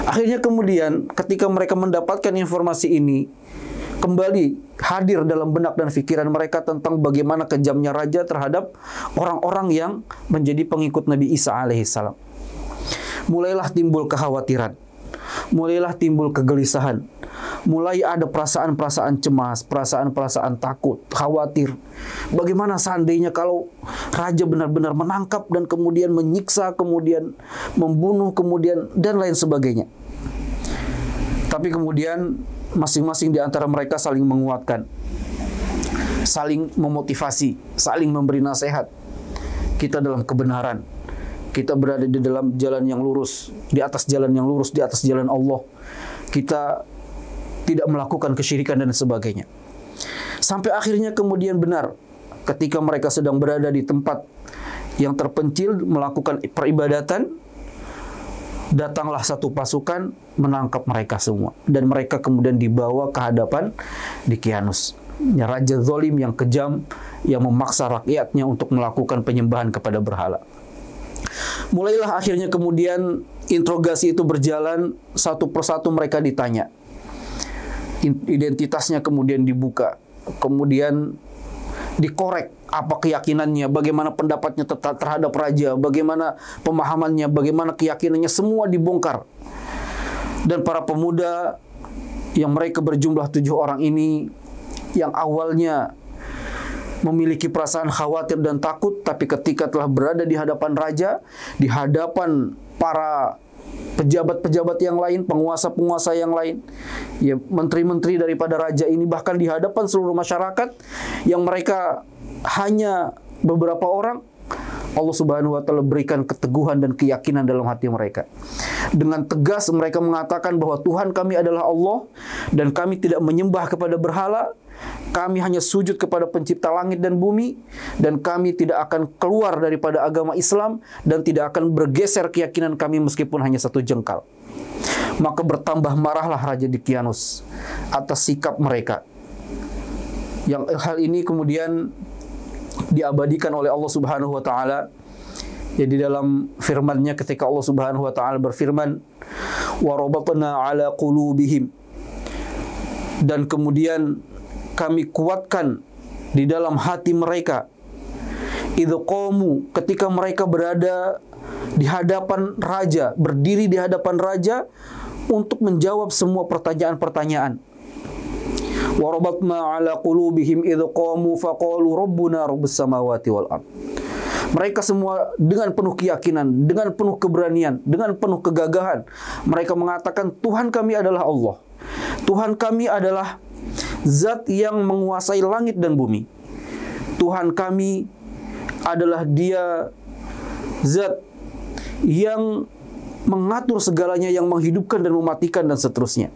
Akhirnya kemudian ketika mereka mendapatkan informasi ini, kembali hadir dalam benak dan pikiran mereka tentang bagaimana kejamnya raja terhadap orang-orang yang menjadi pengikut Nabi Isa alaihissalam. Mulailah timbul kekhawatiran, mulailah timbul kegelisahan, mulai ada perasaan-perasaan cemas, perasaan-perasaan takut, khawatir. Bagaimana seandainya kalau raja benar-benar menangkap dan kemudian menyiksa, kemudian membunuh, kemudian dan lain sebagainya. Tapi kemudian masing-masing di antara mereka saling menguatkan, saling memotivasi, saling memberi nasihat. Kita dalam kebenaran, kita berada di dalam jalan yang lurus, di atas jalan yang lurus, di atas jalan Allah. Kita tidak melakukan kesyirikan dan sebagainya. Sampai akhirnya kemudian benar, ketika mereka sedang berada di tempat yang terpencil melakukan peribadatan, datanglah satu pasukan menangkap mereka semua. Dan mereka kemudian dibawa ke hadapan Dqianus, raja zalim yang kejam, yang memaksa rakyatnya untuk melakukan penyembahan kepada berhala. Mulailah akhirnya kemudian interogasi itu berjalan, satu persatu mereka ditanya. Identitasnya kemudian dibuka, kemudian dikorek apa keyakinannya, bagaimana pendapatnya terhadap raja, bagaimana pemahamannya, bagaimana keyakinannya, semua dibongkar. Dan para pemuda yang mereka berjumlah 7 orang ini, yang awalnya memiliki perasaan khawatir dan takut, tapi ketika telah berada di hadapan raja, di hadapan para pejabat-pejabat yang lain, penguasa-penguasa yang lain, ya menteri-menteri daripada raja ini, bahkan di hadapan seluruh masyarakat yang mereka hanya beberapa orang, Allah Subhanahu wa taala berikan keteguhan dan keyakinan dalam hati mereka. Dengan tegas mereka mengatakan bahwa Tuhan kami adalah Allah dan kami tidak menyembah kepada berhala. Kami hanya sujud kepada pencipta langit dan bumi, dan kami tidak akan keluar daripada agama Islam dan tidak akan bergeser keyakinan kami meskipun hanya 1 jengkal. Maka bertambah marahlah Raja Dqianus atas sikap mereka. Yang hal ini kemudian diabadikan oleh Allah Subhanahu wa taala. Jadi dalam firman-Nya ketika Allah Subhanahu wa taala berfirman, "Wa rabatna 'ala qulubihim." Dan kemudian kami kuatkan di dalam hati mereka, idh qamu, ketika mereka berada di hadapan raja, berdiri di hadapan raja untuk menjawab semua pertanyaan-pertanyaan. Wa rabatna 'ala qulubihim idh qamu faqalu rabbuna rabbus samawati wal ard. Mereka semua dengan penuh keyakinan, dengan penuh keberanian, dengan penuh kegagahan, mereka mengatakan Tuhan kami adalah Allah. Tuhan kami adalah Zat yang menguasai langit dan bumi. Tuhan kami adalah Dia Zat yang mengatur segalanya, yang menghidupkan dan mematikan dan seterusnya.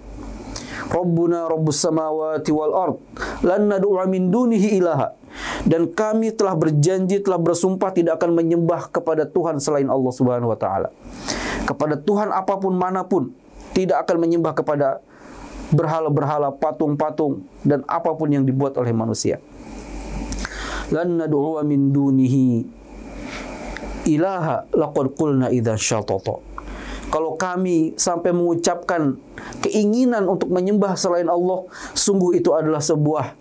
Rabbuna rabbus samawati wal ard lan nad'u min dunihi ilaha. Dan kami telah berjanji, telah bersumpah tidak akan menyembah kepada Tuhan selain Allah Subhanahu wa taala. Kepada Tuhan apapun manapun, tidak akan menyembah kepada berhala-berhala, patung-patung dan apapun yang dibuat oleh manusia. Lan nad'u min dunihi ilaha laqad qulna idzan syatata. Kalau kami sampai mengucapkan keinginan untuk menyembah selain Allah, sungguh itu adalah sebuah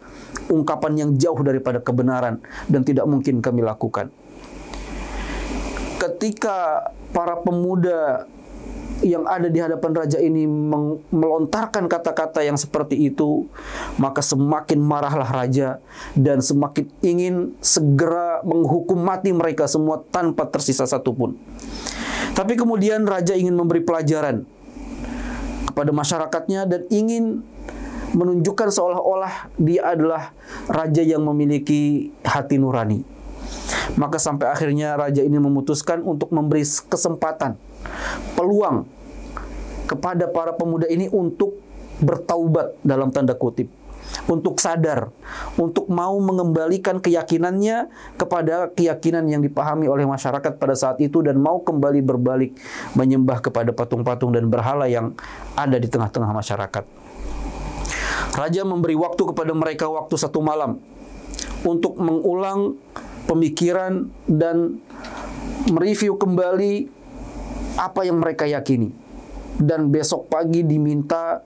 ungkapan yang jauh daripada kebenaran dan tidak mungkin kami lakukan. Ketika para pemuda yang ada di hadapan raja ini melontarkan kata-kata yang seperti itu, maka semakin marahlah raja dan semakin ingin segera menghukum mati mereka semua tanpa tersisa satupun. Tapi kemudian raja ingin memberi pelajaran kepada masyarakatnya dan ingin menunjukkan seolah-olah dia adalah raja yang memiliki hati nurani. Maka sampai akhirnya raja ini memutuskan untuk memberi kesempatan, peluang kepada para pemuda ini untuk bertaubat dalam tanda kutip, untuk sadar, untuk mau mengembalikan keyakinannya kepada keyakinan yang dipahami oleh masyarakat pada saat itu dan mau kembali berbalik menyembah kepada patung-patung dan berhala yang ada di tengah-tengah masyarakat. Raja memberi waktu kepada mereka waktu 1 malam untuk mengulang pemikiran dan mereview kembali apa yang mereka yakini. Dan besok pagi diminta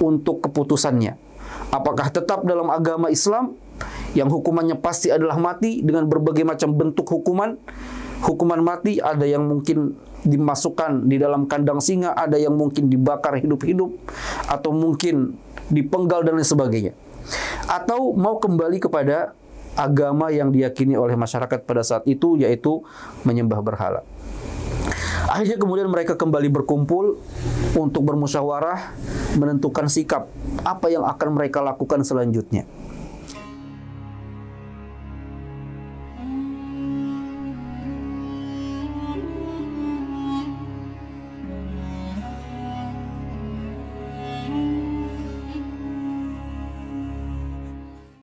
untuk keputusannya. Apakah tetap dalam agama Islam yang hukumannya pasti adalah mati dengan berbagai macam bentuk hukuman. Hukuman mati ada yang mungkin dimasukkan di dalam kandang singa, ada yang mungkin dibakar hidup-hidup, atau mungkin dipenggal dan lain sebagainya. Atau mau kembali kepada agama yang diyakini oleh masyarakat pada saat itu, yaitu menyembah berhala. Akhirnya kemudian mereka kembali berkumpul untuk bermusyawarah menentukan sikap apa yang akan mereka lakukan selanjutnya.